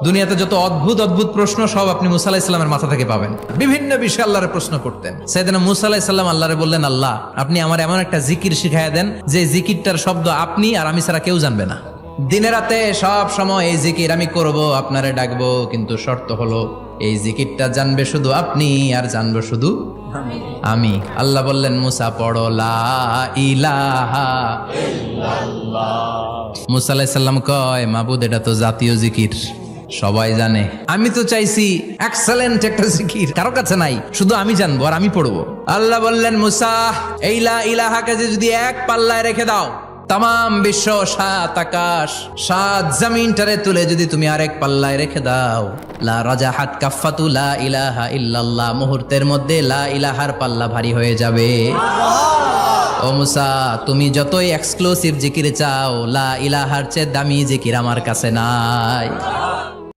দুনিয়াতে যত অদ্ভুত অদ্ভুত প্রশ্ন সব আপনি মুসা আলাইহিস সালামের মাথা থেকে পাবেন। বিভিন্ন বিষয়ে আল্লাহরে প্রশ্ন করতেন। সাইয়েদনা মুসা আলাইহিস সালাম আল্লাহরে বললেন, আল্লাহ আপনি আমার এমন একটা জিকির শিখাইয়া দেন যে জিকিরটার শব্দ আপনি আর আমি ছাড়া কেউ জানবে না। দিনে রাতে সব সময় এই জিকির আমি করব, আপনারে ডাকবো, কিন্তু শর্ত হলো এই জিকিরটা জানবে শুধু আপনি আর জানবো শুধু আমি। আল্লাহ বললেন, মুসা পড়ো লা ইলাহা ইল্লাল্লাহ। মুসা আলাইহিস সালাম কয়, মাবুদ এটা তো জাতীয় জিকির, সবাই জানে। আমি তো চাইছি এক্সেলেন্ট একটা জিকির, কারো কাছে নাই, শুধু আমি জানবো আর আমি পড়বো। আল্লাহ বললেন, মুসা এই লা ইলাহাকে যদি এক পাল্লায় রেখে দাও, তাম বিশ্ব 7 আকাশ 7 জমিনটারে তুলে যদি তুমি আরেক পাল্লায় রেখে দাও, লা রাজাহাত কাফাতু লা ইলাহা ইল্লাল্লাহ, মুহূর্তের মধ্যে লা ইলাহার পাল্লা ভারী হয়ে যাবে। ও মুসা, তুমি যতই এক্সক্লুসিভ জিকির চাও, লা ইলাহার চেয়ে দামি জিকির আমার কাছে নাই।